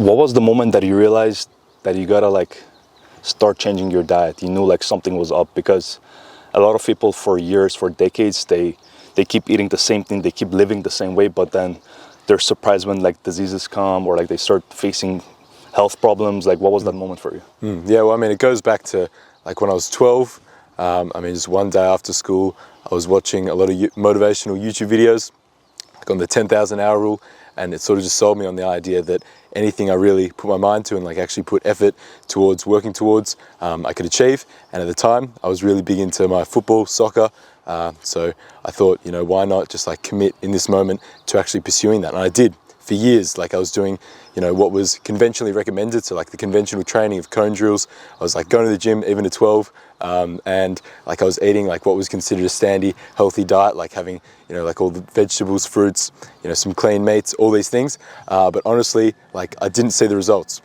What was the moment that you realized that you gotta like start changing your diet? You knew like something was up, because a lot of people for years, for decades, they keep eating the same thing, they keep living the same way, but then they're surprised when like diseases come or like they start facing health problems. Like, what was that moment for you? Yeah, well, I mean, it goes back to like when I was 12. I mean, just one day after school, I was watching a lot of motivational YouTube videos, like on the 10,000 hour rule, and it sort of just sold me on the idea that anything I really put my mind to and like actually put effort towards working towards, I could achieve. And at the time, I was really big into my football, soccer. So I thought, you know, why not just like commit in this moment to actually pursuing that? And I did for years. Like I was doing, you know, what was conventionally recommended. So like the conventional training of cone drills. I was like going to the gym even at 12. And like I was eating like what was considered a standy healthy diet, like having, you know, like all the vegetables, fruits, you know, some clean meats, all these things. But honestly, like I didn't see the results.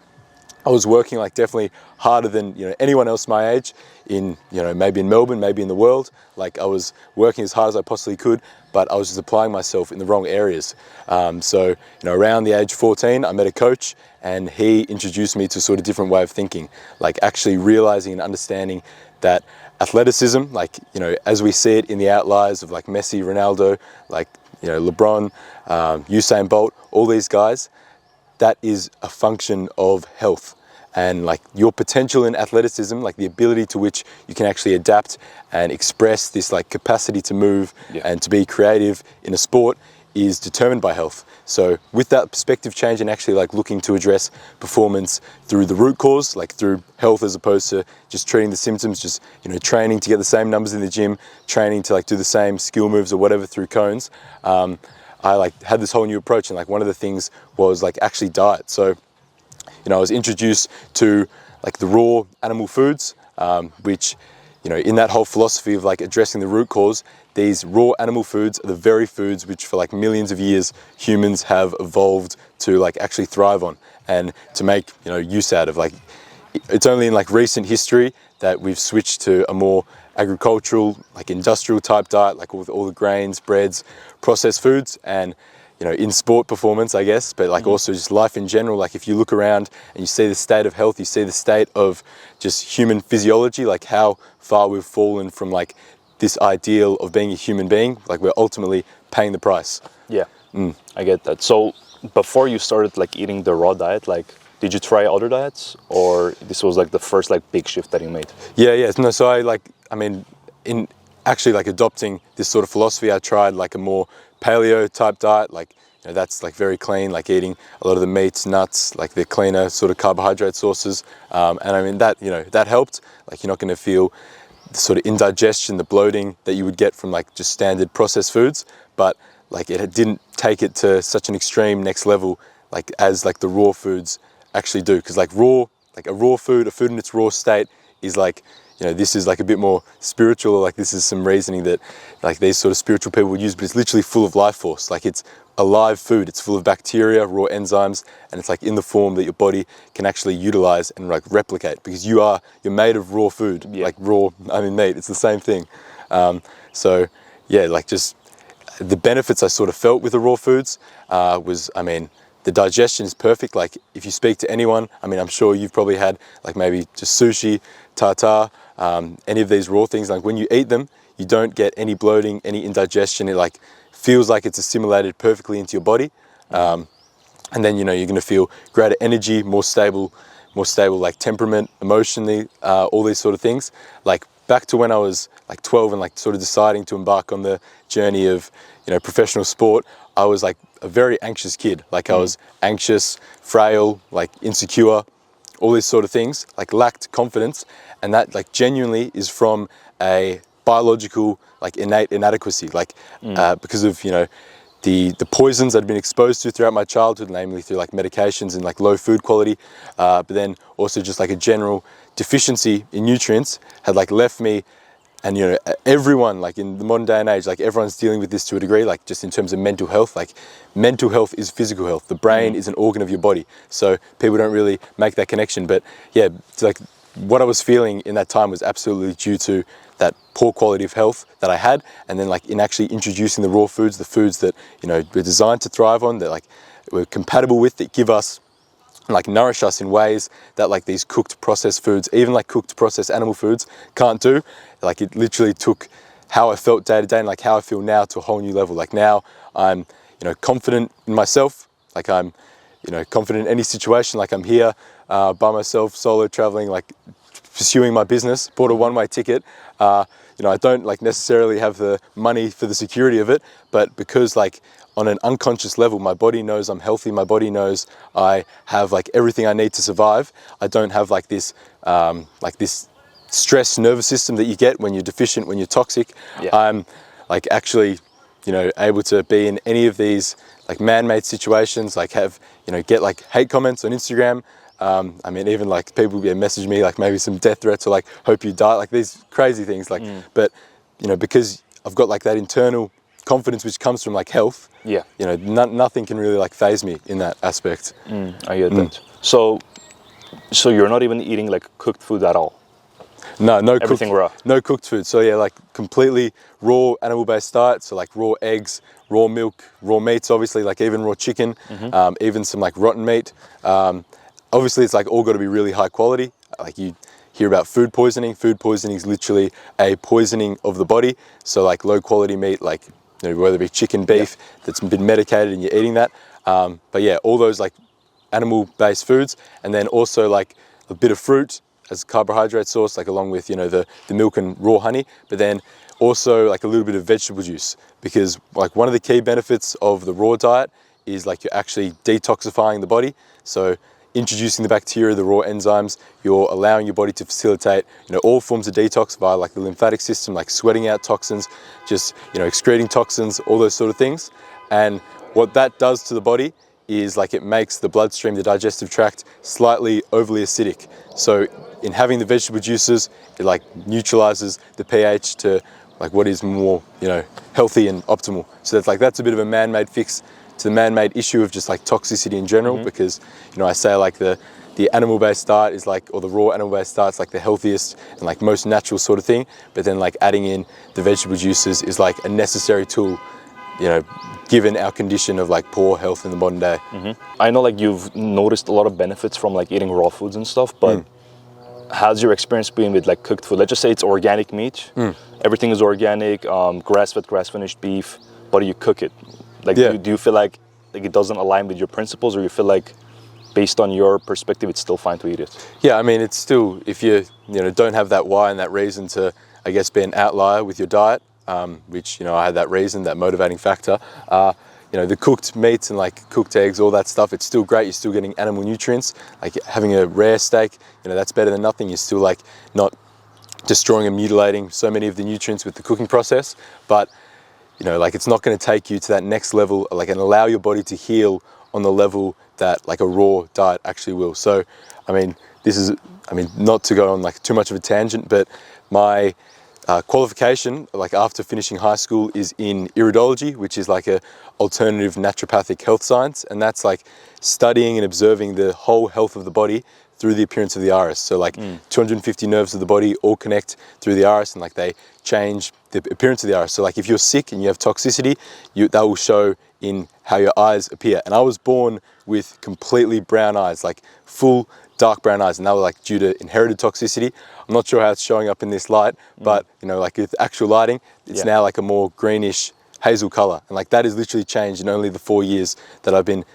I was working like definitely harder than, you know, anyone else my age in, you know, maybe in Melbourne, maybe in the world. Like I was working as hard as I possibly could, but I was just applying myself in the wrong areas. So, you know, around the age of 14, I met a coach and he introduced me to sort of different way of thinking, like actually realizing and understanding that athleticism, like, you know, as we see it in the outliers of like Messi, Ronaldo, like, you know, LeBron, Usain Bolt, all these guys, that is a function of health. And like your potential in athleticism, like the ability to which you can actually adapt and express this like capacity to move and to be creative in a sport, is determined by health. So with that perspective change and actually like looking to address performance through the root cause, like through health as opposed to just treating the symptoms, just, you know, training to get the same numbers in the gym, training to like do the same skill moves or whatever through cones, I like had this whole new approach. And like one of the things was like actually diet. So, you know, I was introduced to like the raw animal foods, which, you know, in that whole philosophy of like addressing the root cause, these raw animal foods are the very foods which for like millions of years humans have evolved to like actually thrive on and to make, you know, use out of. Like it's only in like recent history that we've switched to a more agricultural, like industrial type diet, like with all the grains, breads, processed foods, and, you know, in sport performance, I guess, but like also just life in general. Like if you look around and you see the state of health, you see the state of just human physiology, like how far we've fallen from like this ideal of being a human being, like we're ultimately paying the price. Yeah, I get that. So before you started like eating the raw diet, like did you try other diets, or this was like the first like big shift that you made? Yeah. No, so I mean, in actually like adopting this sort of philosophy, I tried like a more paleo type diet, like, you know, that's like very clean, like eating a lot of the meats, nuts, like the cleaner sort of carbohydrate sources. And I mean that, you know, that helped. Like you're not going to feel the sort of indigestion, the bloating that you would get from like just standard processed foods, but like it didn't take it to such an extreme next level, like as like the raw foods actually do. Because like a raw food, a food in its raw state is like, you know, this is like a bit more spiritual, like this is some reasoning that like these sort of spiritual people would use, but it's literally full of life force. Like it's alive food, it's full of bacteria, raw enzymes, and it's like in the form that your body can actually utilize and like replicate, because you're made of raw food, like raw, I mean meat, it's the same thing. So yeah, like just the benefits I sort of felt with the raw foods was, I mean, the digestion is perfect. Like if you speak to anyone, I mean, I'm sure you've probably had like maybe just sushi, tartare, any of these raw things. Like when you eat them, you don't get any bloating, any indigestion. It like feels like it's assimilated perfectly into your body. And then, you know, you're going to feel greater energy, more stable like temperament, emotionally, all these sort of things. Like back to when I was like 12 and like sort of deciding to embark on the journey of, you know, professional sport, I was like a very anxious kid. Like I was anxious, frail, like insecure, all these sort of things, like lacked confidence. And that like genuinely is from a biological, like innate inadequacy, like because of, you know, the poisons I'd been exposed to throughout my childhood, namely through like medications and like low food quality, but then also just like a general deficiency in nutrients had like left me. And, you know, everyone, like in the modern day and age, like everyone's dealing with this to a degree, like just in terms of mental health. Like mental health is physical health. The brain is an organ of your body. So people don't really make that connection. But yeah, it's like what I was feeling in that time was absolutely due to that poor quality of health that I had. And then like in actually introducing the raw foods, the foods that, you know, we're designed to thrive on, that like we're compatible with, that give us like nourish us in ways that like these cooked processed foods, even like cooked processed animal foods, can't do. Like it literally took how I felt day to day and like how I feel now to a whole new level. Like now I'm, confident in myself. Like I'm, confident in any situation. Like I'm here by myself, solo traveling, like pursuing my business, bought a one-way ticket. I don't like necessarily have the money for the security of it, but because like on an unconscious level, my body knows I'm healthy. My body knows I have like everything I need to survive. I don't have like this stress nervous system that you get when you're deficient, when you're toxic. Yeah. I'm like actually, able to be in any of these like man-made situations, like have, get like hate comments on Instagram. I mean, even like people message me like maybe some death threats or like hope you die, like these crazy things. Like, but because I've got like that internal confidence which comes from like health. Yeah. Nothing can really like phase me in that aspect. I get that. So you're not even eating like cooked food at all. No, Everything raw. No cooked food. So yeah, like completely raw animal-based diet. So like raw eggs, raw milk, raw meats, obviously, like even raw chicken, even some like rotten meat. Obviously, it's like all got to be really high quality. Like you hear about food poisoning. Food poisoning is literally a poisoning of the body. So like low quality meat, like whether it be chicken, beef, that's been medicated and you're eating that. But yeah, all those like animal-based foods, and then also like a bit of fruit as a carbohydrate source, like along with the milk and raw honey, but then also like a little bit of vegetable juice, because like one of the key benefits of the raw diet is like you're actually detoxifying the body. So introducing the bacteria, the raw enzymes, you're allowing your body to facilitate all forms of detox via like the lymphatic system, like sweating out toxins, just excreting toxins, all those sort of things. And what that does to the body is like it makes the bloodstream, the digestive tract, slightly overly acidic. So in having the vegetable juices, it like neutralizes the pH to like what is more healthy and optimal. So that's a bit of a man-made fix to the man-made issue of just like toxicity in general, because I say like the animal-based diet is like, or the raw animal-based diet is like the healthiest and like most natural sort of thing, but then like adding in the vegetable juices is like a necessary tool, given our condition of like poor health in the modern day. I know like you've noticed a lot of benefits from like eating raw foods and stuff, but how's your experience been with like cooked food? Let's just say it's organic meat. Everything is organic, grass-fed, grass-finished beef, but you cook it. Like, do you feel like it doesn't align with your principles, or you feel like based on your perspective, it's still fine to eat it? Yeah, I mean, it's still, if you don't have that why and that reason to, I guess, be an outlier with your diet, which, I had that reason, that motivating factor. The cooked meats and like cooked eggs, all that stuff, it's still great. You're still getting animal nutrients. Like having a rare steak, that's better than nothing. You're still like not destroying and mutilating so many of the nutrients with the cooking process. But, like it's not going to take you to that next level, like, and allow your body to heal on the level that like a raw diet actually will. So, I mean, not to go on like too much of a tangent, but my qualification, like after finishing high school, is in iridology, which is like a alternative naturopathic health science, and that's like studying and observing the whole health of the body through the appearance of the iris. So like 250 nerves of the body all connect through the iris, and like they change the appearance of the iris. So like if you're sick and you have toxicity, that will show in how your eyes appear. And I was born with completely brown eyes, like full dark brown eyes, and that was like due to inherited toxicity. I'm not sure how it's showing up in this light, but like with actual lighting, it's now like a more greenish hazel color. And like that has literally changed in only the 4 years that I've been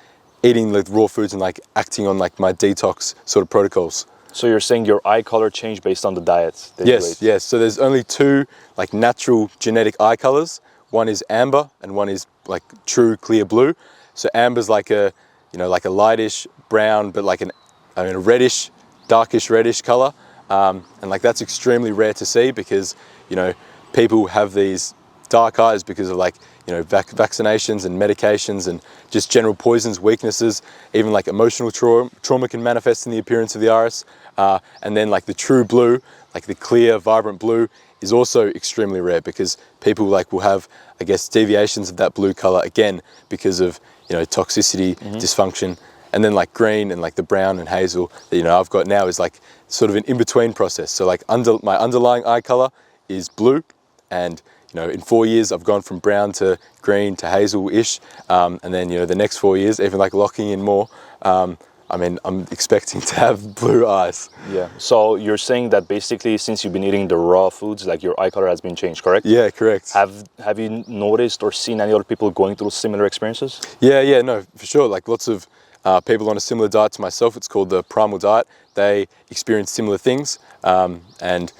eating like raw foods and like acting on like my detox sort of protocols. So you're saying your eye color changed based on the diet that you ate? Yes. So there's only two like natural genetic eye colors. One is amber and one is like true clear blue. So amber's like a, like a lightish brown, but like a reddish, darkish reddish color. And like that's extremely rare to see, because, people have these dark eyes because of like, vaccinations and medications and just general poisons, weaknesses, even like emotional trauma can manifest in the appearance of the iris. And then like the true blue, like the clear, vibrant blue, is also extremely rare, because people like will have, I guess, deviations of that blue color again because of, toxicity, dysfunction. And then like green and like the brown and hazel that, I've got now is like sort of an in-between process. So like my underlying eye color is blue, and in 4 years I've gone from brown to green to hazel-ish, and then the next 4 years, even like locking in more, I mean, I'm expecting to have blue eyes. Yeah. So you're saying that basically since you've been eating the raw foods, like your eye color has been changed, correct? Yeah, correct. Have you noticed or seen any other people going through similar experiences? Yeah, no, for sure. Like lots of people on a similar diet to myself, it's called the primal diet. They experience similar things, and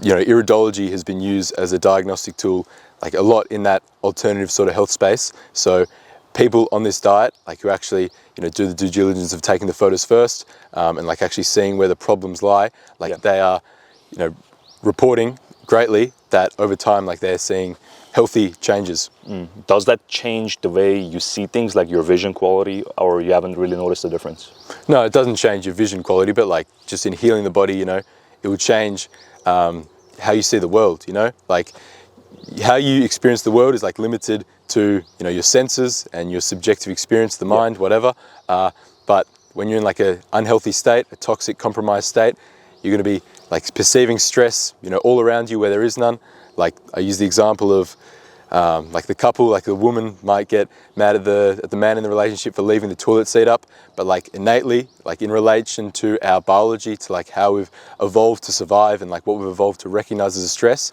you know, iridology has been used as a diagnostic tool, like a lot in that alternative sort of health space. So people on this diet, like who actually, you know, do the due diligence of taking the photos first, and like actually seeing where the problems lie, like they are, you know, reporting greatly that over time, like they're seeing healthy changes. Does that change the way you see things, like your vision quality, or you haven't really noticed the difference? No, it doesn't change your vision quality, but like just in healing the body, you know, it will change how you see the world, you know, like how you experience the world is like limited to, you know, your senses and your subjective experience, the mind, whatever. But when you're in like a unhealthy state, a toxic, compromised state, you're going to be like perceiving stress, you know, all around you where there is none. Like I use the example of like the couple, like the woman might get mad at the man in the relationship for leaving the toilet seat up, but like innately, like in relation to our biology, to like how we've evolved to survive and like what we've evolved to recognize as a stress,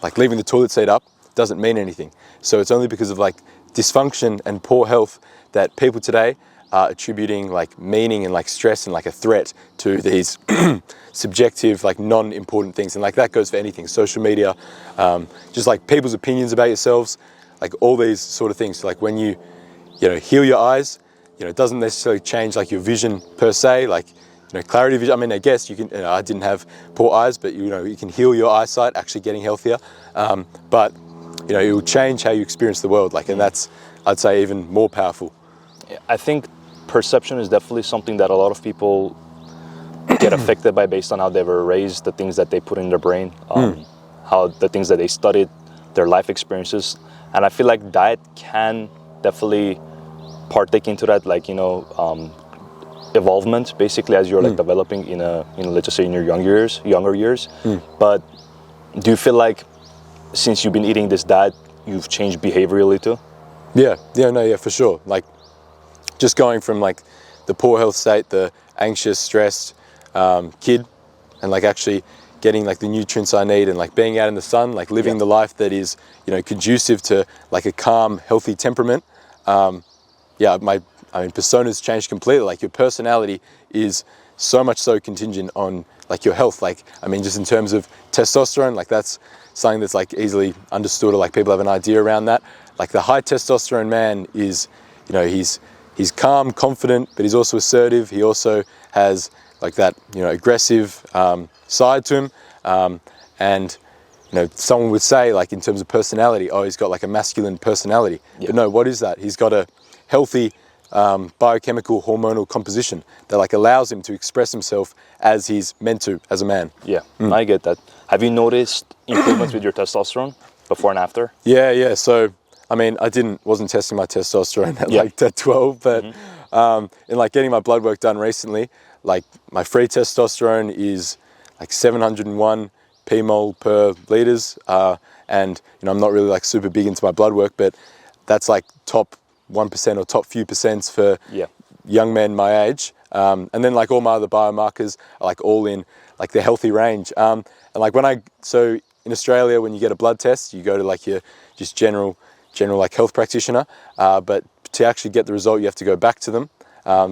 like leaving the toilet seat up doesn't mean anything. So it's only because of like dysfunction and poor health that people today are attributing like meaning and like stress and like a threat to these subjective, like non-important things. And like that goes for anything, social media, just like people's opinions about yourselves, like all these sort of things. So like when you know, heal your eyes, you know, it doesn't necessarily change like your vision per se, like, you know, clarity of vision. I mean, I guess you can, you know, I didn't have poor eyes, but you know, you can heal your eyesight actually getting healthier. But you know, it will change how you experience the world. Like, and that's, I'd say, even more powerful. I think perception is definitely something that a lot of people get affected by based on how they were raised, the things that they put in their brain, how the things that they studied, their life experiences. And I feel like diet can definitely partake into that, like, you know, evolvement basically as you're like developing in a, you know, let's just say in your younger years. But do you feel like since you've been eating this diet, you've changed behaviorally too? Yeah, for sure. Like just going from like the poor health state, the anxious, stressed kid, and like actually getting like the nutrients I need and like being out in the sun, like living the life that is, you know, conducive to like a calm, healthy temperament. I mean, persona's changed completely. Like your personality is so much so contingent on like your health. Like, I mean, just in terms of testosterone, like that's something that's like easily understood, or like people have an idea around that. Like the high testosterone man is, you know, he's calm, confident, but he's also assertive. He also has like that, you know, aggressive side to him. And, you know, someone would say like in terms of personality, oh, he's got like a masculine personality. But no, what is that? He's got a healthy biochemical hormonal composition that like allows him to express himself as he's meant to as a man. I get that. Have you noticed improvements with your testosterone before and after? Yeah. So, I mean, wasn't testing my testosterone at like at 12, but in like getting my blood work done recently, like my free testosterone is like 701 p-mol per liters. And, you know, I'm not really like super big into my blood work, but that's like top 1% or top few percents for young men my age. And then like all my other biomarkers are like all in like the healthy range. And like so in Australia, when you get a blood test, you go to like your just general like health practitioner. But to actually get the result, you have to go back to them.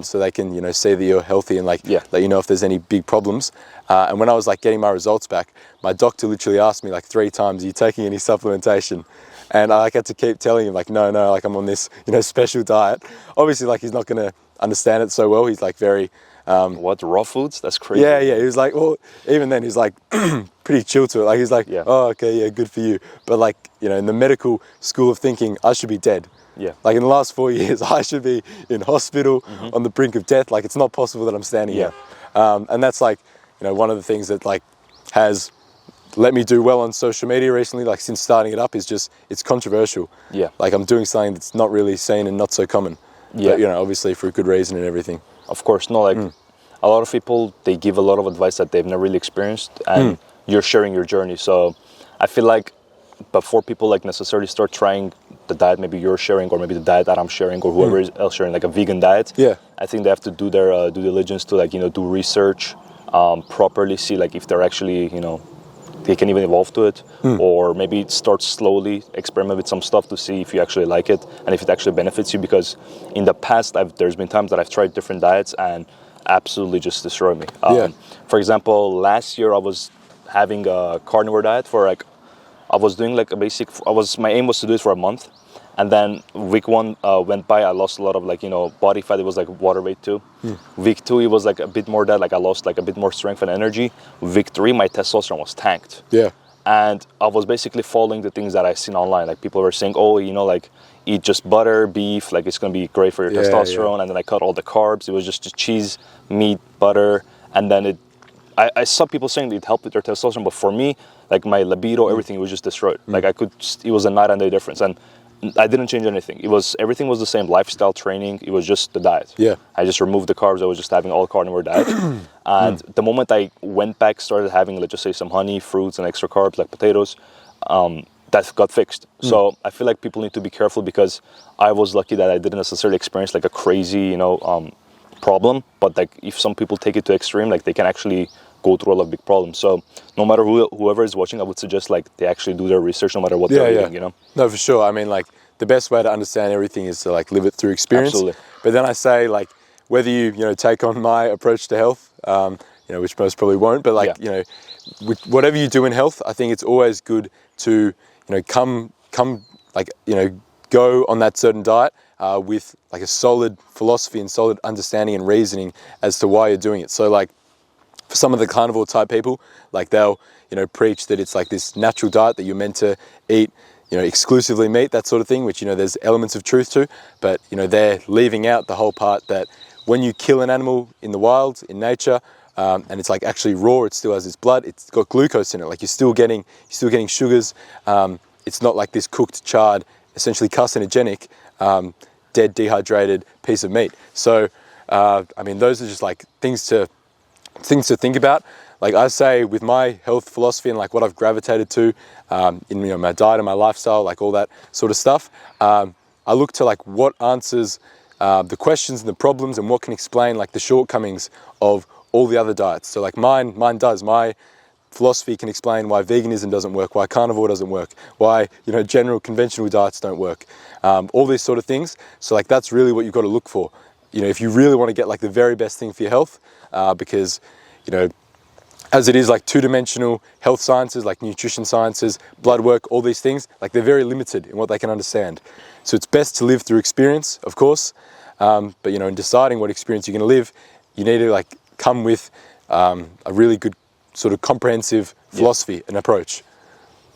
So they can, you know, see that you're healthy and like let you know if there's any big problems. And when I was like getting my results back, my doctor literally asked me like 3 times, "Are you taking any supplementation?" And I like had to keep telling him like, no, like I'm on this, you know, special diet. Obviously, like he's not going to understand it so well. He's like very what, raw foods? That's crazy. Yeah. He was like, well, even then he's like pretty chill to it. Like he's like, oh, okay, yeah, good for you. But like, you know, in the medical school of thinking, I should be dead. Like in the last 4 years, I should be in hospital on the brink of death. Like it's not possible that I'm standing here. And that's like, you know, one of the things that like has let me do well on social media recently, like since starting it up, is just, it's controversial. Like I'm doing something that's not really seen and not so common. But, you know, obviously for a good reason and everything. Of course, no, like a lot of people, they give a lot of advice that they've never really experienced, and you're sharing your journey. So I feel like before people like necessarily start trying the diet maybe you're sharing, or maybe the diet that I'm sharing, or whoever is else sharing, like a vegan diet. Yeah. I think they have to do their due diligence to, like, do research, properly, see like if they're actually, they can even evolve to it, or maybe start slowly, experiment with some stuff to see if you actually like it and if it actually benefits you. Because in the past, there's been times that I've tried different diets and absolutely just destroyed me. For example, last year I was having a carnivore diet for like, I was doing like a basic, my aim was to do it for a month. And then week 1 went by, I lost a lot of like, body fat. It was like water weight too. Week 2, it was like a bit more that, like I lost like a bit more strength and energy. Week 3, my testosterone was tanked. Yeah. And I was basically following the things that I seen online. Like people were saying, oh, like eat just butter, beef, like it's going to be great for your testosterone. And then I cut all the carbs. It was just cheese, meat, butter. And then I saw people saying that it helped with their testosterone. But for me, like my libido, everything was just destroyed. Like it was a night and day difference. And I didn't change anything. Everything was the same. Lifestyle, training. It was just the diet. Yeah. I just removed the carbs. I was just having all carnivore diet. And the moment I went back, started having, let's just say, some honey, fruits, and extra carbs like potatoes, that got fixed. So I feel like people need to be careful, because I was lucky that I didn't necessarily experience like a crazy, problem. But like if some people take it to extreme, like they can actually go through a lot of big problems. So no matter whoever is watching, I would suggest like they actually do their research no matter what they're eating, No, for sure. I mean, like the best way to understand everything is to like live it through experience. Absolutely. But then I say, like, whether you take on my approach to health, which most probably won't, but like, whatever you do in health, I think it's always good to, go on that certain diet with like a solid philosophy and solid understanding and reasoning as to why you're doing it. So like, for some of the carnivore type people, like they'll, preach that it's like this natural diet that you're meant to eat, exclusively meat, that sort of thing, which, there's elements of truth to, but, they're leaving out the whole part that when you kill an animal in the wild, in nature, and it's like actually raw, it still has its blood, it's got glucose in it, like you're still getting sugars. It's not like this cooked, charred, essentially carcinogenic, dead, dehydrated piece of meat. So, those are just like things to think about. Like I say, with my health philosophy and like what I've gravitated to in my diet and my lifestyle, like all that sort of stuff, I look to like what answers the questions and the problems, and what can explain like the shortcomings of all the other diets. So like mine does. My philosophy can explain why veganism doesn't work, why carnivore doesn't work, why general conventional diets don't work, all these sort of things. So like that's really what you've got to look for. If you really want to get like the very best thing for your health, because as it is like two-dimensional health sciences, like nutrition sciences, blood work, all these things, like they're very limited in what they can understand. So it's best to live through experience, of course, but in deciding what experience you're going to live, you need to like come with a really good sort of comprehensive philosophy and approach.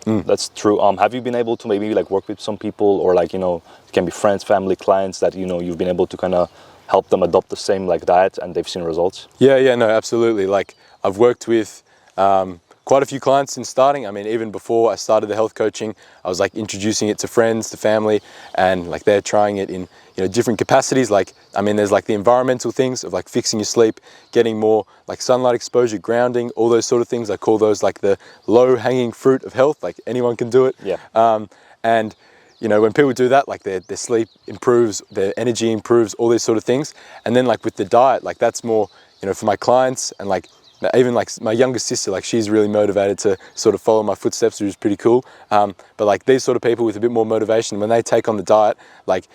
That's true. Have you been able to maybe like work with some people, or like it can be friends, family, clients that you've been able to kind of help them adopt the same like diet and they've seen results? Yeah, no, absolutely. Like I've worked with quite a few clients since starting. I mean, even before I started the health coaching, I was like introducing it to friends, to family, and like they're trying it in different capacities. Like, I mean, there's like the environmental things of like fixing your sleep, getting more like sunlight exposure, grounding, all those sort of things. I call those like the low hanging fruit of health. Like anyone can do it. Yeah. And when people do that, like their sleep improves, their energy improves, all these sort of things. And then like with the diet, like that's more, for my clients, and like even like my younger sister, like she's really motivated to sort of follow my footsteps, which is pretty cool. But like these sort of people with a bit more motivation, when they take on the diet, like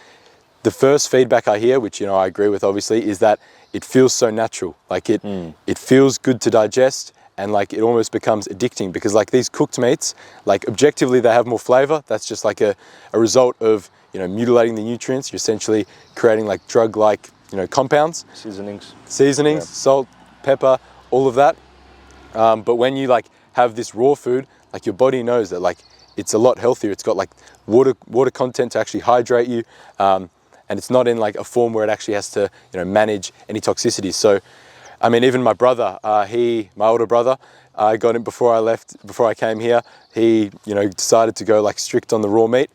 the first feedback I hear, which, I agree with obviously, is that it feels so natural. Like it feels good to digest, and like it almost becomes addicting, because like these cooked meats, like objectively they have more flavor. That's just like a result of, mutilating the nutrients. You're essentially creating like drug-like, compounds. Seasonings, yeah. Salt, pepper, all of that. But when you like have this raw food, like your body knows that like it's a lot healthier. It's got like water content to actually hydrate you. And it's not in like a form where it actually has to, manage any toxicity. So, I mean, even my brother, my older brother, I got him before I came here. He, decided to go like strict on the raw meat.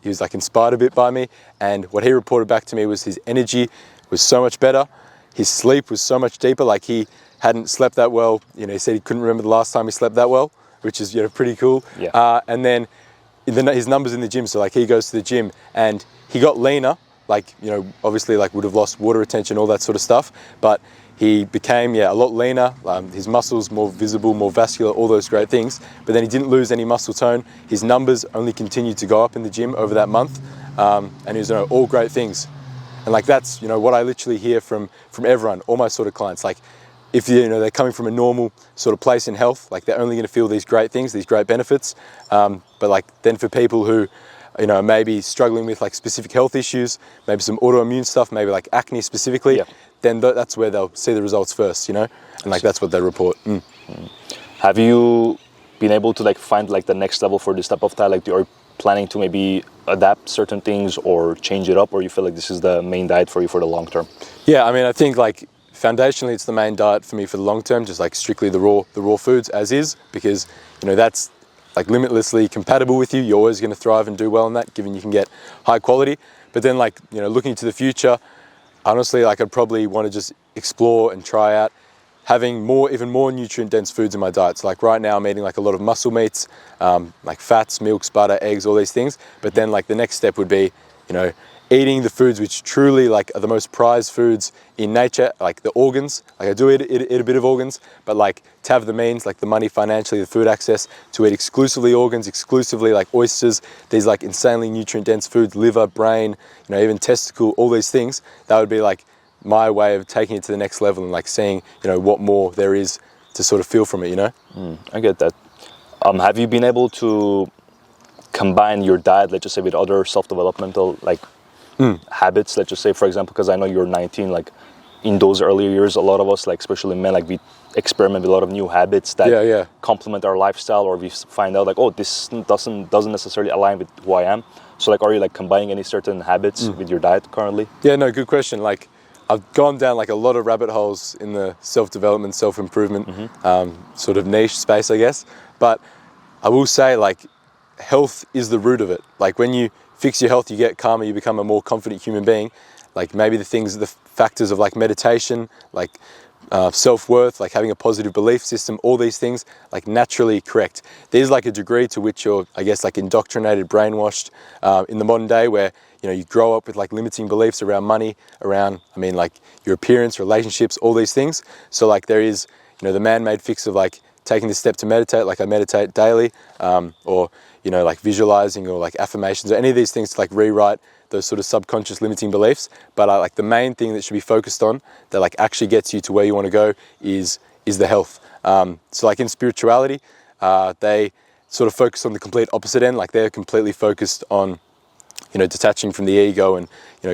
He was like inspired a bit by me. And what he reported back to me was his energy was so much better. His sleep was so much deeper. Like he hadn't slept that well. He said he couldn't remember the last time he slept that well, which is, pretty cool. Yeah. And then, his numbers in the gym. So like he goes to the gym and he got leaner, like, you know, obviously like would have lost water retention, all that sort of stuff. But he became, a lot leaner, his muscles more visible, more vascular, all those great things. But then he didn't lose any muscle tone. His numbers only continued to go up in the gym over that month. And he was, all great things. And like, that's, what I literally hear from everyone, all my sort of clients. Like, if they're coming from a normal sort of place in health, like they're only going to feel these great things, these great benefits. But like then for people who, maybe struggling with like specific health issues, maybe some autoimmune stuff, maybe like acne specifically, then that's where they'll see the results first, and like that's what they report. Have you been able to like find like the next level for this type of diet? Like, are you planning to maybe adapt certain things or change it up, or you feel like this is the main diet for you for the long term? Yeah, I mean, I think like foundationally it's the main diet for me for the long term, just like strictly the raw foods as is, because that's like limitlessly compatible with you. You're always going to thrive and do well in that, given you can get high quality. But then like looking to the future, honestly, like I'd probably want to just explore and try out having even more nutrient dense foods in my diet. So like right now I'm eating like a lot of muscle meats, like fats, milks, butter, eggs, all these things. But then like the next step would be, eating the foods which truly like are the most prized foods in nature, like the organs. Like I do eat a bit of organs, but like to have the means, like the money financially, the food access to eat exclusively organs, exclusively like oysters, these like insanely nutrient dense foods, liver, brain, even testicle, all these things, that would be like my way of taking it to the next level and like seeing, what more there is to sort of feel from it, I get that. Have you been able to combine your diet, let's just say, with other self-developmental like habits? Let's just say, for example, because I know you're 19, like in those earlier years, a lot of us, like especially men, like we experiment with a lot of new habits that complement our lifestyle, or we find out like, oh, this doesn't necessarily align with who I am. So like, are you like combining any certain habits with your diet currently? Yeah, no, good question. Like I've gone down like a lot of rabbit holes in the self-development, self-improvement sort of niche space, I guess. But I will say like health is the root of it. Like when you fix your health, you get calmer, you become a more confident human being. Like maybe the factors of like meditation, like self-worth, like having a positive belief system, all these things like naturally correct. There's like a degree to which you're, I guess, like indoctrinated, brainwashed in the modern day, where you grow up with like limiting beliefs around money, around, like your appearance, relationships, all these things. So like there is, the man-made fix of like taking the step to meditate, like I meditate daily, or like visualizing or like affirmations or any of these things to like rewrite those sort of subconscious limiting beliefs. But like the main thing that should be focused on that like actually gets you to where you want to go is the health. So like in spirituality, they sort of focus on the complete opposite end. Like they're completely focused on detaching from the ego and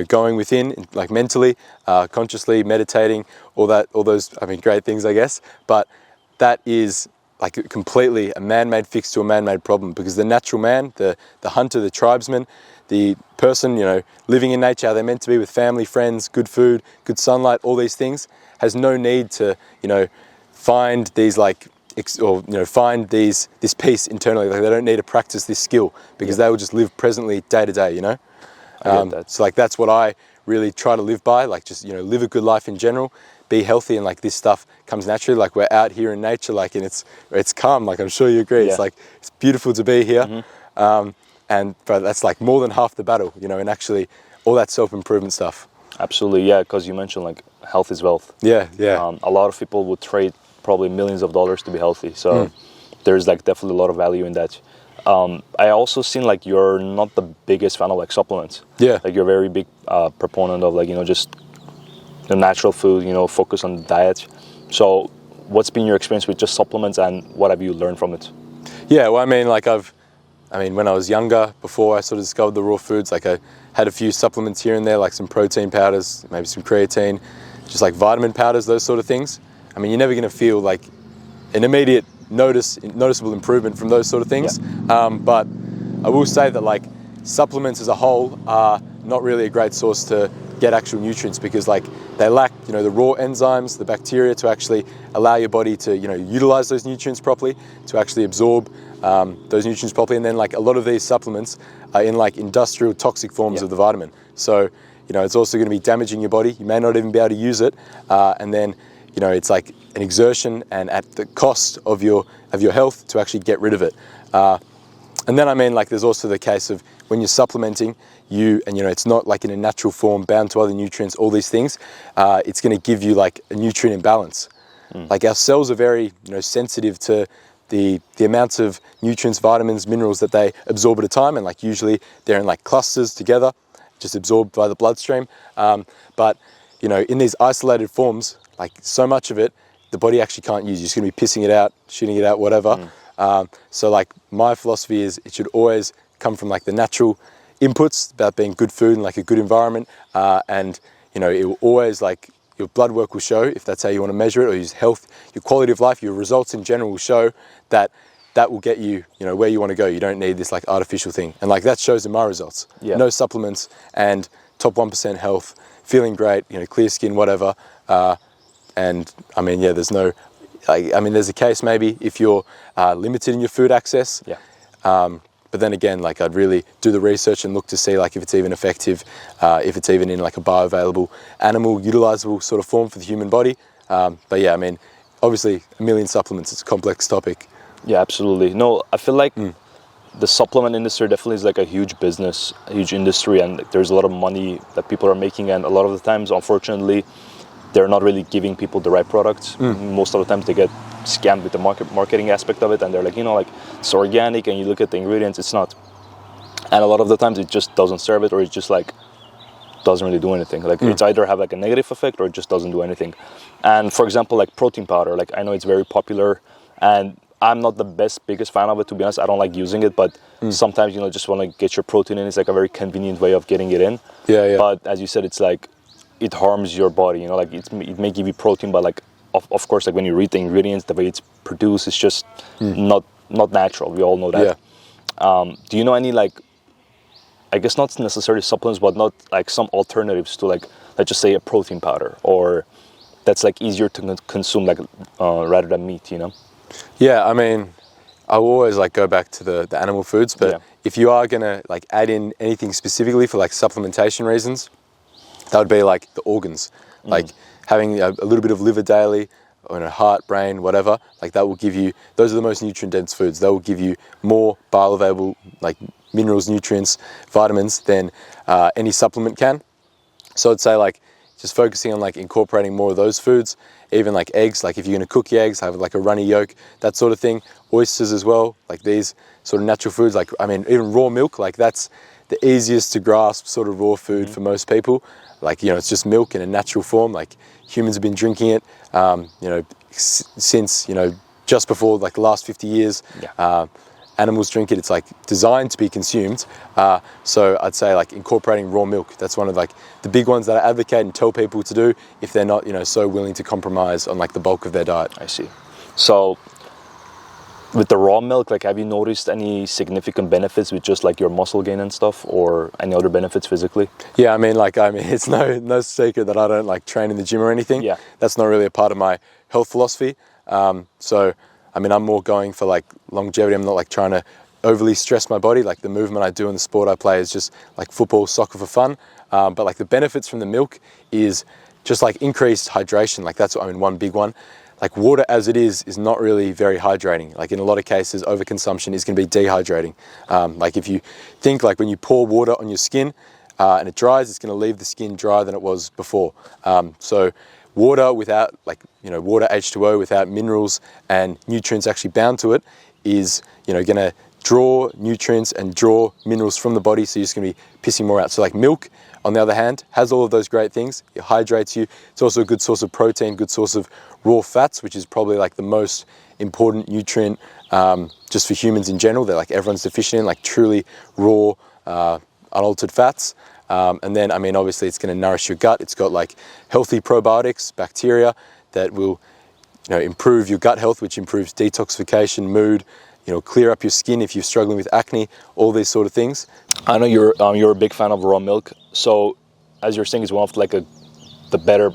going within, like mentally, consciously meditating, all those great things, I guess. But that is like completely a man-made fix to a man-made problem, because the natural man, the hunter, the tribesman, the person living in nature, how they're meant to be with family, friends, good food, good sunlight, all these things, has no need to find these like find this peace internally. Like they don't need to practice this skill, because they will just live presently, day to day. I get that. So like that's what I really try to live by. Like just live a good life in general, be healthy, and like this stuff comes naturally. Like we're out here in nature, like, and it's calm. Like I'm sure you agree. It's like it's beautiful to be here, and but that's like more than half the battle, and actually all that self-improvement stuff. Absolutely, yeah. Because you mentioned like health is wealth. Yeah. A lot of people would trade probably millions of dollars to be healthy. So there's like definitely a lot of value in that. I also seen like you're not the biggest fan of like supplements. Yeah. Like you're a very big proponent of like, just the natural food, focus on the diet. So what's been your experience with just supplements, and what have you learned from it? Yeah, well, when I was younger, before I sort of discovered the raw foods, like I had a few supplements here and there, like some protein powders, maybe some creatine, just like vitamin powders, those sort of things. You're never going to feel like an immediate noticeable improvement from those sort of things. But I will say that like supplements as a whole are not really a great source to get actual nutrients, because like they lack the raw enzymes, the bacteria to actually allow your body to utilize those nutrients properly, to actually absorb those nutrients properly. And then like a lot of these supplements are in like industrial toxic forms of the vitamin, so it's also going to be damaging your body. You may not even be able to use it, and then it's like an exertion and at the cost of your health to actually get rid of it. And then I mean, like, there's also the case of when you're supplementing, and you know, it's not like in a natural form, bound to other nutrients, all these things. It's going to give you like a nutrient imbalance. Like our cells are very, you know, sensitive to the amounts of nutrients, vitamins, minerals that they absorb at a time, and like usually they're in like clusters together, just absorbed by the bloodstream. But you know, in these isolated forms, like so much of it, the body actually can't use. You're just going to be pissing it out, shitting it out, whatever. So like my philosophy is it should always come from like the natural inputs, about being good food and like a good environment, and you know, it will always, like, your blood work will show, if that's how you want to measure it, or use health, your quality of life, your results in general will show that will get you, you know, where you want to go. You don't need this like artificial thing, and like that shows in my results. No supplements and top 1% health, feeling great, you know, clear skin, whatever. And I mean, yeah, there's no, I mean, there's a case maybe if you're limited in your food access. But then again, like, I'd really do the research and look to see like if it's even effective, if it's even in like a bioavailable, animal utilizable sort of form for the human body. But yeah, I mean, obviously a million supplements, it's a complex topic. Yeah, absolutely. No, I feel like the supplement industry definitely is like a huge business, a huge industry, and there's a lot of money that people are making, and a lot of the times, unfortunately, they're not really giving people the right products. Most of the times they get scammed with the marketing aspect of it, and they're like, you know, like, it's organic, and you look at the ingredients, it's not. And a lot of the times it just doesn't serve it, or it just like doesn't really do anything. Like it's either have like a negative effect or it just doesn't do anything. And for example, like protein powder, like I know it's very popular, and I'm not the biggest fan of it, to be honest. I don't like using it, but sometimes, you know, just want to get your protein in. It's like a very convenient way of getting it in. But as you said, it's like, it harms your body, you know, like it may give you protein, but like, of course, like when you read the ingredients, the way it's produced, it's just not natural. We all know that. Do you know any, like, I guess not necessarily supplements, but not like some alternatives to, like, let's just say a protein powder, or that's like easier to consume, like rather than meat, you know? Yeah, I mean, I will always like go back to the animal foods, but if you are gonna like add in anything specifically for like supplementation reasons, that would be like the organs, like having a little bit of liver daily, or a heart, brain, whatever, like that will give you, those are the most nutrient dense foods. They will give you more bioavailable like minerals, nutrients, vitamins than any supplement can. So I'd say like just focusing on like incorporating more of those foods, even like eggs, like if you're gonna cook your eggs, have like a runny yolk, that sort of thing. Oysters as well, like these sort of natural foods, like, I mean, even raw milk, like that's the easiest to grasp sort of raw food for most people. Like, you know, it's just milk in a natural form. Like humans have been drinking it, you know, since, you know, just before like the last 50 years. Animals drink it. It's like designed to be consumed. So I'd say like incorporating raw milk. That's one of like the big ones that I advocate and tell people to do if they're not, you know, so willing to compromise on like the bulk of their diet. I see. So with the raw milk, like, have you noticed any significant benefits with just like your muscle gain and stuff, or any other benefits physically? Yeah, I mean, it's no secret that I don't like train in the gym or anything. That's not really a part of my health philosophy. So, I mean, I'm more going for like longevity. I'm not like trying to overly stress my body. Like the movement I do in the sport I play is just like football, soccer for fun. But like the benefits from the milk is just like increased hydration. Like that's, I mean, one big one. Like water as it is not really very hydrating. Like in a lot of cases, overconsumption is going to be dehydrating. Like if you think like when you pour water on your skin and it dries, it's going to leave the skin drier than it was before. So water without, like, you know, water H2O without minerals and nutrients actually bound to it is, you know, going to draw nutrients and draw minerals from the body, so you're just going to be pissing more out. So like milk, on the other hand, has all of those great things. It hydrates you. It's also a good source of protein, good source of raw fats, which is probably like the most important nutrient just for humans in general. They're like everyone's deficient in, like truly raw, unaltered fats. And then, I mean, obviously it's going to nourish your gut. It's got like healthy probiotics, bacteria that will, you know, improve your gut health, which improves detoxification, mood, you know, clear up your skin if you're struggling with acne, all these sort of things. I know you're a big fan of raw milk. So as you're saying, it's one of like the better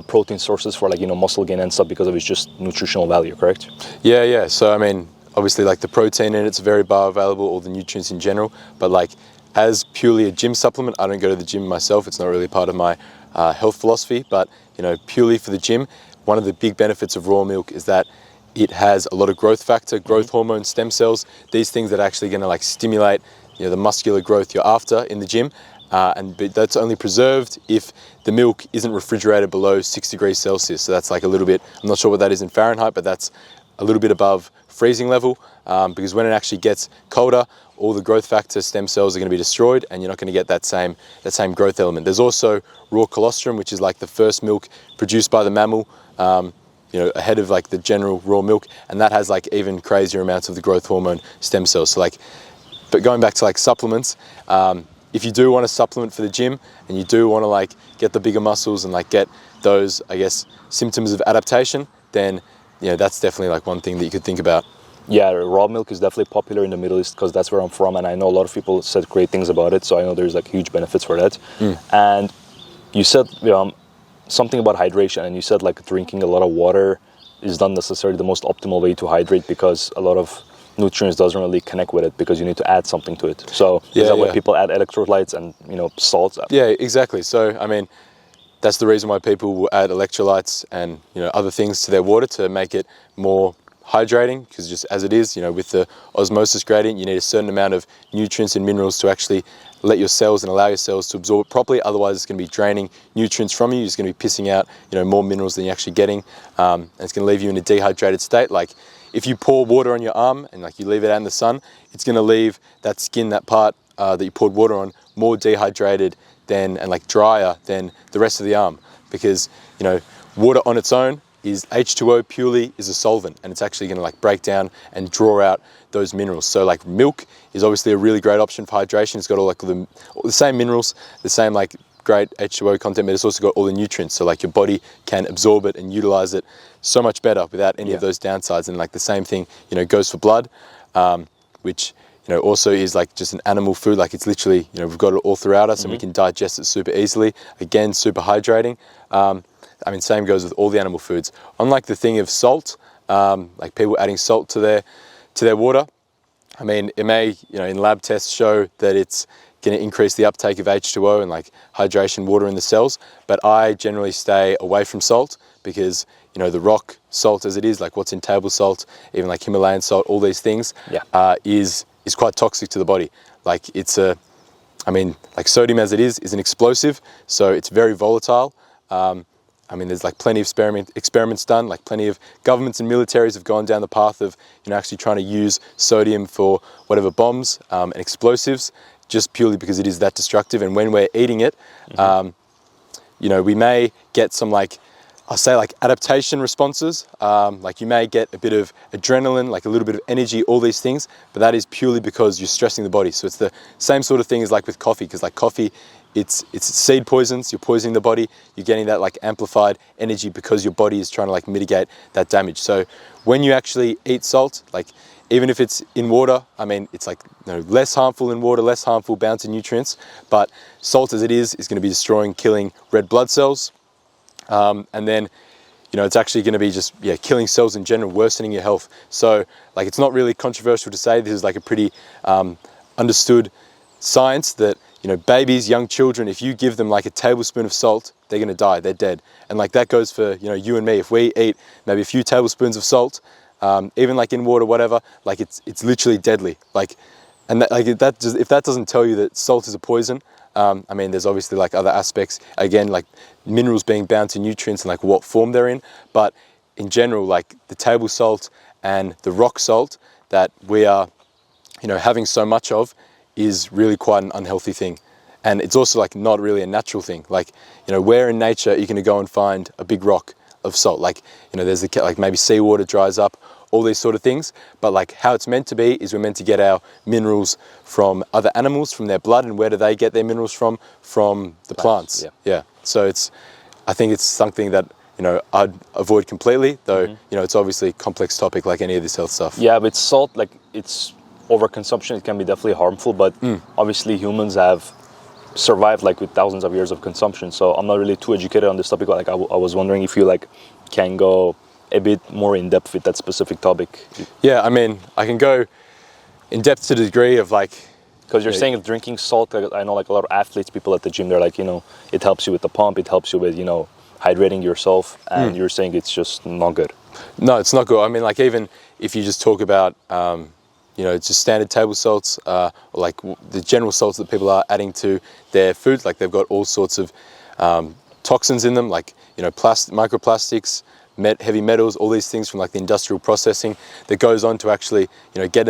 protein sources for like, you know, muscle gain and stuff because of its just nutritional value, correct? Yeah. So I mean, obviously like the protein in it's very bioavailable, all the nutrients in general, but like as purely a gym supplement, I don't go to the gym myself. It's not really part of my health philosophy, but, you know, purely for the gym, one of the big benefits of raw milk is that it has a lot of growth factor, growth hormone, stem cells, these things that are actually going to like stimulate, you know, the muscular growth you're after in the gym. But that's only preserved if the milk isn't refrigerated below 6 degrees Celsius. So that's like a little bit, I'm not sure what that is in Fahrenheit, but that's a little bit above freezing level, because when it actually gets colder, all the growth factor stem cells are going to be destroyed and you're not going to get that same growth element. There's also raw colostrum, which is like the first milk produced by the mammal, you know, ahead of like the general raw milk, and that has like even crazier amounts of the growth hormone stem cells. So like, but going back to like supplements, if you do want to supplement for the gym and you do want to like get the bigger muscles and like get those, I guess, symptoms of adaptation, then, you know, that's definitely like one thing that you could think about. Yeah, raw milk is definitely popular in the Middle East because that's where I'm from, and I know a lot of people said great things about it, so I know there's like huge benefits for that. And you said something about hydration, and you said like drinking a lot of water is not necessarily the most optimal way to hydrate because a lot of nutrients doesn't really connect with it because you need to add something to it. So is that why people add electrolytes and, you know, salts? Yeah, exactly. So I mean, that's the reason why people will add electrolytes and, you know, other things to their water to make it more hydrating, because just as it is, you know, with the osmosis gradient, you need a certain amount of nutrients and minerals to actually let your cells and allow your cells to absorb it properly. Otherwise, it's going to be draining nutrients from you. It's going to be pissing out, you know, more minerals than you're actually getting, and it's going to leave you in a dehydrated state. Like if you pour water on your arm and like you leave it out in the sun, it's going to leave that skin, that part that you poured water on, more dehydrated than and like drier than the rest of the arm, because, you know, water on its own is H2O purely is a solvent, and it's actually going to like break down and draw out those minerals. So like milk is obviously a really great option for hydration. It's got all like all the same minerals, the same like great H2O content, but it's also got all the nutrients. So like your body can absorb it and utilize it so much better without any of those downsides. And like the same thing, you know, goes for blood, which, you know, also is like just an animal food. Like it's literally, you know, we've got it all throughout us and we can digest it super easily. Again, super hydrating. I mean, same goes with all the animal foods. Unlike the thing of salt, like people adding salt to their water, I mean, it may, you know, in lab tests show that it's going to increase the uptake of H2O and like hydration water in the cells. But I generally stay away from salt because, you know, the rock salt as it is, like what's in table salt, even like Himalayan salt, all these things, is quite toxic to the body. Like it's I mean, like sodium as it is an explosive, so it's very volatile. I mean, there's like plenty of experiments done, like plenty of governments and militaries have gone down the path of, you know, actually trying to use sodium for whatever bombs and explosives, just purely because it is that destructive. And when we're eating it, you know, we may get some like, I'll say like adaptation responses. Like you may get a bit of adrenaline, like a little bit of energy, all these things, but that is purely because you're stressing the body. So it's the same sort of thing as like with coffee, because like coffee, it's seed poisons, you're poisoning the body, you're getting that like amplified energy because your body is trying to like mitigate that damage. So when you actually eat salt, like even if it's in water, I mean, it's like, you know, less harmful in water, less harmful, bounty nutrients, but salt as it is going to be destroying, killing red blood cells. And then, you know, it's actually going to be just, killing cells in general, worsening your health. So like, it's not really controversial to say, this is like a pretty understood science that, you know, babies, young children, if you give them like a tablespoon of salt, they're going to die, they're dead. And like that goes for, you know, you and me. If we eat maybe a few tablespoons of salt, even like in water, whatever, like it's literally deadly. Like, and that, like if that doesn't tell you that salt is a poison, I mean, there's obviously like other aspects, again, like minerals being bound to nutrients and like what form they're in. But in general, like the table salt and the rock salt that we are, you know, having so much of is really quite an unhealthy thing. And it's also like not really a natural thing. Like, you know, where in nature you're going to go and find a big rock of salt? Like, you know, there's like maybe seawater dries up, all these sort of things. But like how it's meant to be is we're meant to get our minerals from other animals, from their blood. And where do they get their minerals from? From the plants. Yeah. So I think it's something that, you know, I'd avoid completely, though, you know, it's obviously a complex topic like any of this health stuff. Yeah, but salt, like it's overconsumption, it can be definitely harmful, but obviously humans have survived like with thousands of years of consumption. So I'm not really too educated on this topic, but like I was wondering if you like can go a bit more in depth with that specific topic. Yeah, I mean, I can go in depth to the degree of like, because you're saying drinking salt, I know like a lot of athletes, people at the gym, they're like, you know, it helps you with the pump, it helps you with, you know, hydrating yourself, and you're saying it's just not good. No, it's not good. I mean, like even if you just talk about, you know, just standard table salts, or like the general salts that people are adding to their food, like they've got all sorts of toxins in them, like, you know, microplastics, heavy metals, all these things from like the industrial processing that goes on to actually, you know, get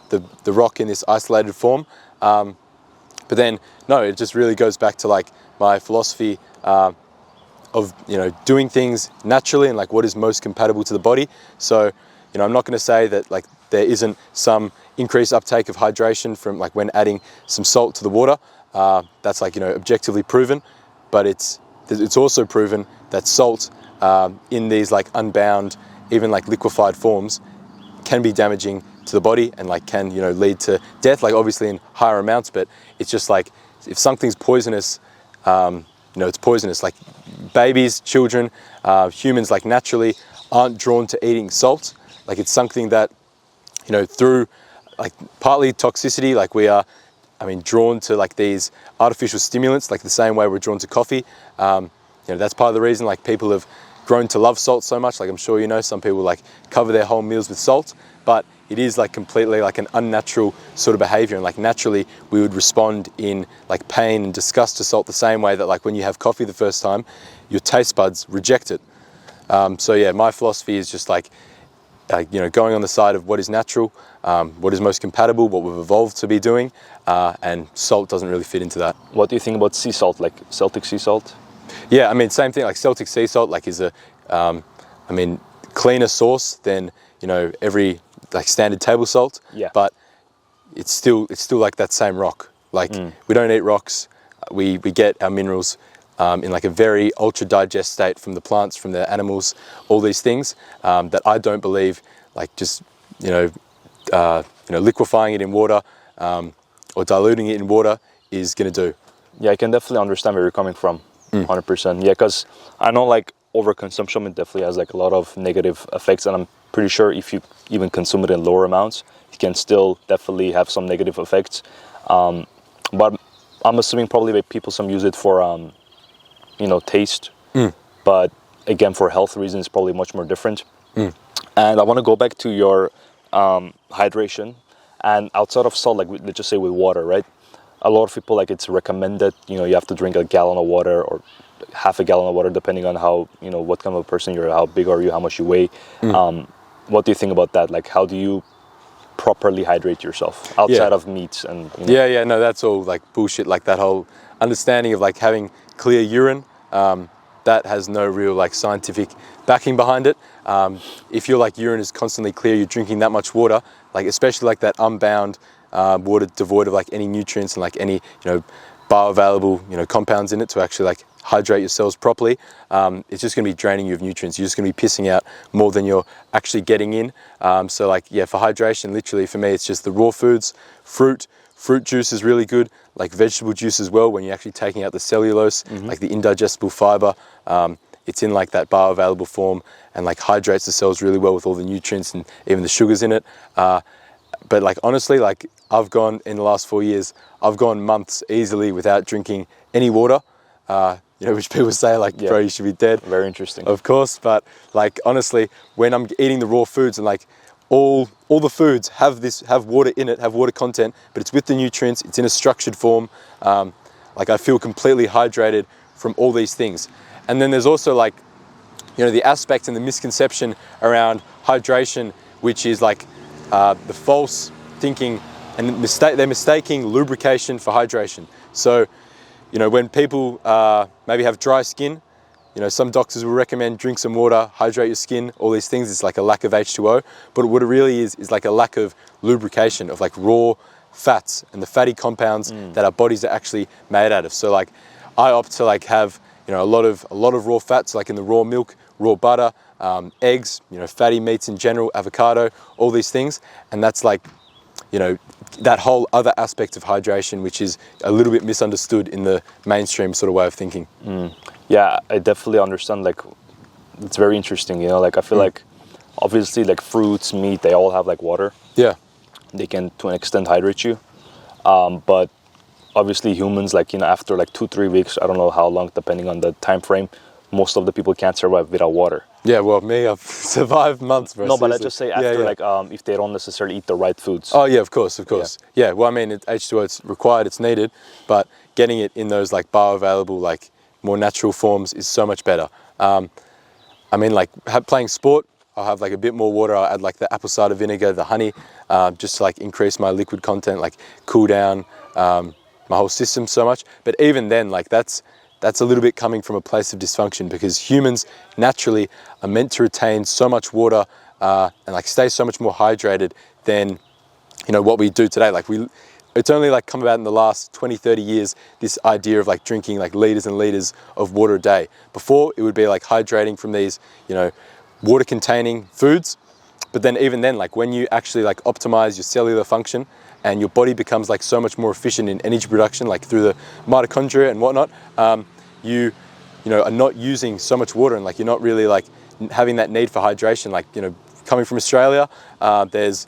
the rock in this isolated form. But then, no, it just really goes back to like my philosophy of, you know, doing things naturally and like what is most compatible to the body. So, you know, I'm not going to say that like there isn't some increased uptake of hydration from like when adding some salt to the water. That's like, you know, objectively proven, but it's also proven that salt in these like unbound, even like liquefied forms can be damaging to the body and like can, you know, lead to death, like obviously in higher amounts, but it's just like if something's poisonous, you know, it's poisonous. Like babies, children, humans like naturally aren't drawn to eating salt. Like it's something that, you know, through like partly toxicity, like we are, I mean, drawn to like these artificial stimulants, like the same way we're drawn to coffee. You know, that's part of the reason like people have grown to love salt so much. Like I'm sure you know, some people like cover their whole meals with salt, but it is like completely like an unnatural sort of behavior. And like naturally we would respond in like pain and disgust to salt the same way that like when you have coffee the first time, your taste buds reject it. So yeah, my philosophy is just like, you know, going on the side of what is natural, what is most compatible, what we've evolved to be doing, and salt doesn't really fit into that. What do you think about sea salt, like Celtic sea salt? Yeah, I mean, same thing, like Celtic sea salt, like is a, I mean, cleaner source than, you know, every like standard table salt, Yeah. but it's still like that same rock. Like we don't eat rocks, we get our minerals in like a very ultra digest state from the plants, from the animals, all these things that I don't believe like just, you know, liquefying it in water or diluting it in water is going to do. Yeah, I can definitely understand where you're coming from, 100%. Yeah, because I know like overconsumption, it definitely has like a lot of negative effects, and I'm pretty sure if you even consume it in lower amounts, it can still definitely have some negative effects. But I'm assuming probably like people some use it for, you know, taste, but again, for health reasons, probably much more different. And I want to go back to your hydration, and outside of salt, like let's just say with water, right? A lot of people, like it's recommended, you know, you have to drink a gallon of water or half a gallon of water, depending on how, you know, what kind of a person you're, how big are you, how much you weigh. What do you think about that? Like, how do you properly hydrate yourself outside of meats and, you know? Yeah, no, that's all like bullshit. Like that whole understanding of like having clear urine, that has no real like scientific backing behind it. If your like urine is constantly clear, you're drinking that much water, like especially like that unbound water devoid of like any nutrients and like any, you know, bioavailable, you know, compounds in it to actually like hydrate your cells properly, it's just going to be draining you of nutrients. You're just going to be pissing out more than you're actually getting in. So like, yeah, for hydration, literally for me, it's just the raw foods, fruit juice is really good, like vegetable juice as well, when you're actually taking out the cellulose, like the indigestible fiber, it's in like that bioavailable form and like hydrates the cells really well with all the nutrients and even the sugars in it. But like, honestly, like I've gone in the last 4 years, I've gone months easily without drinking any water, you know, which people say like, bro, you should be dead. Very interesting. Of course, but like, honestly, when I'm eating the raw foods and like all the foods have water in it, have water content, but it's with the nutrients, it's in a structured form. Like I feel completely hydrated from all these things. And then there's also like, you know, the aspect and the misconception around hydration, which is like the false thinking and they're mistaking lubrication for hydration. So, you know, when people maybe have dry skin, you know, some doctors will recommend drink some water, hydrate your skin, all these things. It's like a lack of H2O. But what it really is like a lack of lubrication of like raw fats and the fatty compounds that our bodies are actually made out of. So like I opt to like have, you know, a lot of raw fats, like in the raw milk, raw butter, eggs, you know, fatty meats in general, avocado, all these things. And that's like, you know, that whole other aspect of hydration, which is a little bit misunderstood in the mainstream sort of way of thinking. Yeah, I definitely understand. Like, it's very interesting, you know, like I feel like obviously like fruits, meat, they all have like water. Yeah. They can to an extent hydrate you. But obviously humans, like, you know, after like 2-3 weeks, I don't know how long, depending on the time frame, most of the people can't survive without water. Yeah, well, me, I've survived months, bro. No, but let's Seriously. just say Yeah, after yeah. like if they don't necessarily eat the right foods. Oh yeah, of course, of course. Yeah, well, I mean, H2O, it's required, it's needed, but getting it in those like bioavailable, like more natural forms is so much better. I mean, like playing sport, I'll have like a bit more water. I'll add like the apple cider vinegar, the honey, just to like increase my liquid content, like cool down my whole system so much. But even then, like that's a little bit coming from a place of dysfunction, because humans naturally are meant to retain so much water and like stay so much more hydrated than what we do today. Like it's only like come about in the last 20, 30 years, this idea of like drinking like liters and liters of water a day. Before, it would be like hydrating from these, water containing foods. But then even then, like when you actually like optimize your cellular function and your body becomes like so much more efficient in energy production, like through the mitochondria and whatnot, you are not using so much water, and like you're not really like having that need for hydration. Like, coming from Australia, there's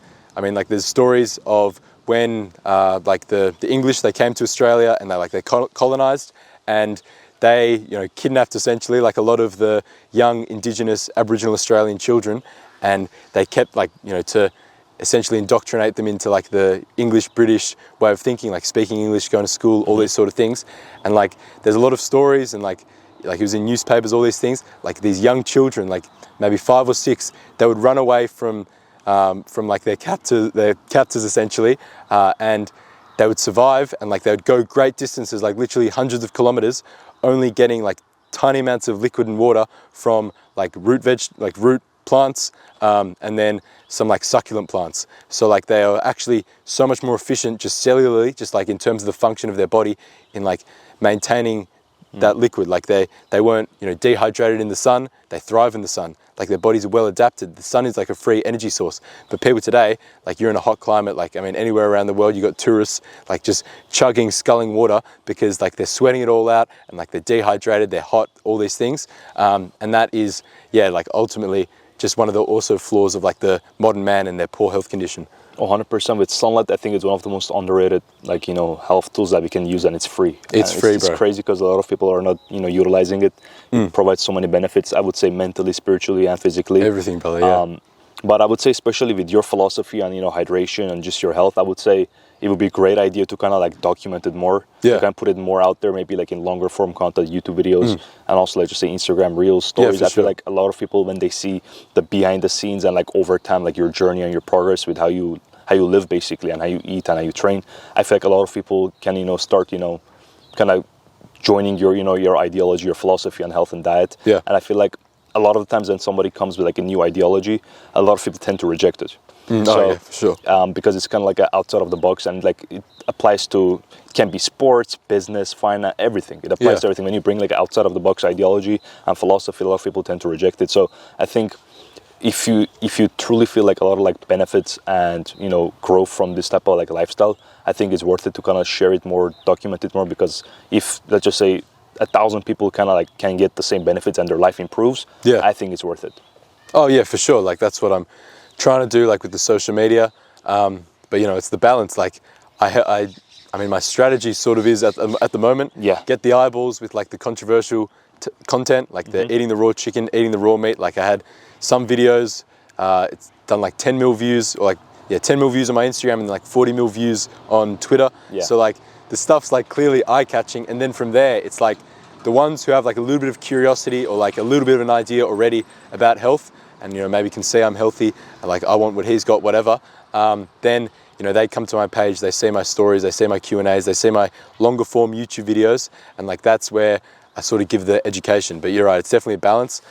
stories of when like the English, they came to Australia and they colonized, and they kidnapped essentially like a lot of the young Indigenous Aboriginal Australian children, and they kept to essentially indoctrinate them into like the English British way of thinking, like speaking English, going to school, all these sort of things. And like there's a lot of stories, and like it was in newspapers, all these things, like these young children, like maybe 5 or 6, they would run away from like their captors essentially, and they would survive, and like they would go great distances, like literally hundreds of kilometers, only getting like tiny amounts of liquid and water from like root plants, and then some like succulent plants. So like they are actually so much more efficient just cellularly, just like in terms of the function of their body, in like maintaining that liquid. Like they weren't dehydrated in the sun, they thrive in the sun. Like their bodies are well adapted. The sun is like a free energy source. But people today, like you're in a hot climate, like I mean anywhere around the world, you got tourists like just chugging, sculling water because like they're sweating it all out, and like they're dehydrated, they're hot, all these things. And that is, like ultimately just one of the also flaws of like the modern man and their poor health condition. 100%. With sunlight, I think it's one of the most underrated, health tools that we can use, and it's free. It's free, bro. It's crazy because a lot of people are not, utilizing it. It provides so many benefits, I would say, mentally, spiritually, and physically. Everything, brother, yeah. But I would say, especially with your philosophy on, hydration and just your health, I would say it would be a great idea to kind of like document it more. Yeah. To kind of put it more out there, maybe like in longer form content, YouTube videos, and also like just say Instagram Reels, stories. Yeah, I feel like a lot of people, when they see the behind the scenes and like over time, like your journey and your progress with how you live basically, and how you eat and how you train, I feel like a lot of people can, start, kind of joining your, your ideology, your philosophy on health and diet. Yeah. And I feel like a lot of the times when somebody comes with like a new ideology, a lot of people tend to reject it. Yeah, for sure. Because it's kind of like outside of the box, and like it applies to, it can be sports, business, finance, everything. It applies to everything. When you bring like outside of the box ideology and philosophy, a lot of people tend to reject it. So I think if you truly feel like a lot of like benefits and growth from this type of like lifestyle, I think it's worth it to kind of share it more, document it more, because if, let's just say, 1,000 people kind of like can get the same benefits and their life improves, I think it's worth it. Oh yeah, for sure. Like that's what I'm trying to do, like with the social media. But it's the balance. Like I mean, my strategy sort of is at the moment, get the eyeballs with like the controversial content, like the eating the raw chicken, eating the raw meat. Like I had some videos, it's done like 10 mil views, or like 10 mil views on my Instagram, and like 40 mil views on Twitter. So like the stuff's like clearly eye-catching, and then from there it's like the ones who have like a little bit of curiosity or like a little bit of an idea already about health, and maybe can see I'm healthy, and like I want what he's got, whatever, then they come to my page, they see my stories, they see my Q&As, they see my longer form YouTube videos, and like that's where I sort of give the education. But you're right, it's definitely a balance.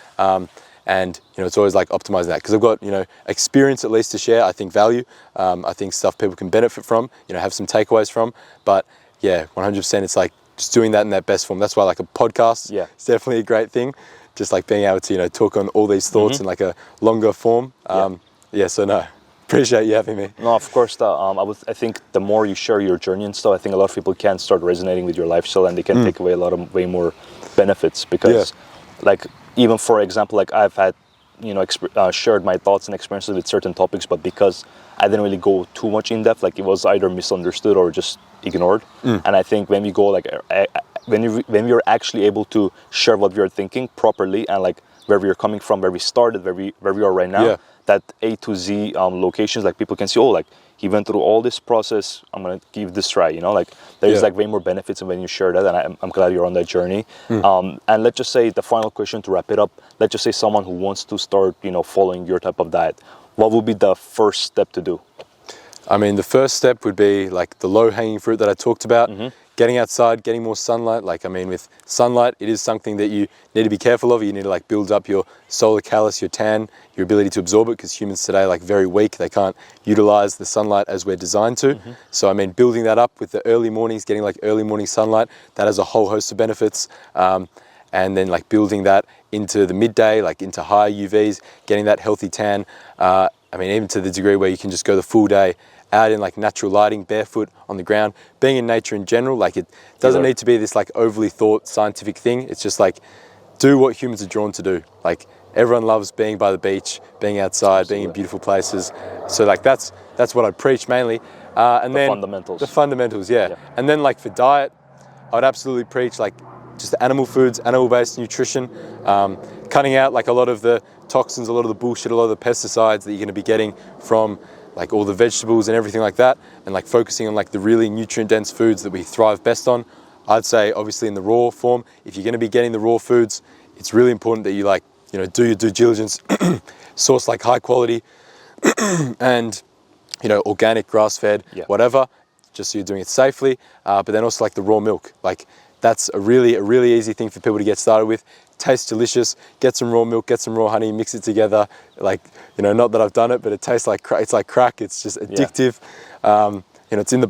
And it's always like optimizing that, because I've got experience at least to share. I think value, I think stuff people can benefit from, have some takeaways from. But 100%, it's like just doing that in that best form. That's why like a podcast, it's definitely a great thing. Just like being able to talk on all these thoughts in like a longer form. So no, appreciate you having me. No, of course. I think the more you share your journey and stuff, I think a lot of people can start resonating with your lifestyle, and they can take away a lot of way more benefits, because like, even for example, like I've had, shared my thoughts and experiences with certain topics, but because I didn't really go too much in depth, like it was either misunderstood or just ignored. And I think when we go like, when you're actually able to share what you're thinking properly and like where we're coming from, where we started, where we are right now. Yeah. That A to Z locations, like people can see, oh, like he went through all this process. I'm gonna give this try. You know, like there's like way more benefits when you share that, and I'm glad you're on that journey. And let's just say the final question to wrap it up. Let's just say someone who wants to start, you know, following your type of diet. What would be the first step to do? I mean, the first step would be like the low-hanging fruit that I talked about. Getting outside, getting more sunlight. Like, I mean, with sunlight, it is something that you need to be careful of. You need to like build up your solar callus, your tan, your ability to absorb it, because humans today are like very weak. They can't utilize the sunlight as we're designed to. So, I mean, building that up with the early mornings, getting like early morning sunlight, that has a whole host of benefits. And then like building that into the midday, like into higher UVs, getting that healthy tan. I mean, even to the degree where you can just go the full day out in like natural lighting, barefoot on the ground, being in nature in general. Like, it doesn't need to be this like overly thought scientific thing. It's just like, do what humans are drawn to do. Like, everyone loves being by the beach, being outside, being in beautiful places. So like that's what I preach mainly. And then fundamentals. The fundamentals, yeah. And then like for diet, I would absolutely preach like just animal foods, animal-based nutrition, cutting out like a lot of the toxins, a lot of the bullshit, a lot of the pesticides that you're going to be getting from like all the vegetables and everything like that, and like focusing on like the really nutrient-dense foods that we thrive best on. I'd say obviously in the raw form, if you're going to be getting the raw foods, it's really important that you like, you know, do your due diligence, source like high quality and, you know, organic, grass-fed, whatever, just so you're doing it safely. But then also like the raw milk, like that's a really easy thing for people to get started with. Tastes delicious. Get some raw milk, get some raw honey, mix it together. Like, you know, not that I've done it, but it tastes like crack. It's like crack. It's just addictive. You know, it's in the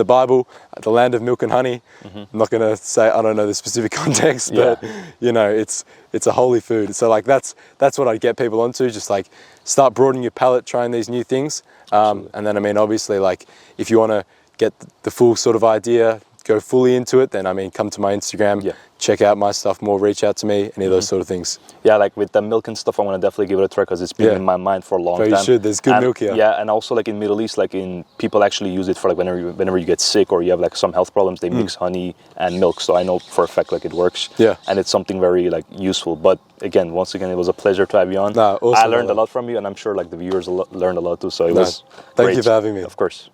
Bible, the land of milk and honey. I'm not gonna say, I don't know the specific context, but you know, it's a holy food. So like that's what I'd get people onto. Just like start broadening your palate, trying these new things. And then I mean, obviously, like if you want to get the full sort of idea, go fully into it, then I mean, come to my Instagram, check out my stuff more, reach out to me, any of those sort of things. Yeah, like with the milk and stuff, I'm gonna definitely give it a try because it's been in my mind for a long time. You should. There's good milk here. Yeah, and also like in Middle East, like in people actually use it for like whenever you get sick or you have like some health problems, they mix honey and milk. So I know for a fact like it works. Yeah, and it's something very like useful. But again, once again, it was a pleasure to have you on. Awesome, I learned a lot from you, and I'm sure like the viewers learned a lot too. So it was Thank you for having me. Of course.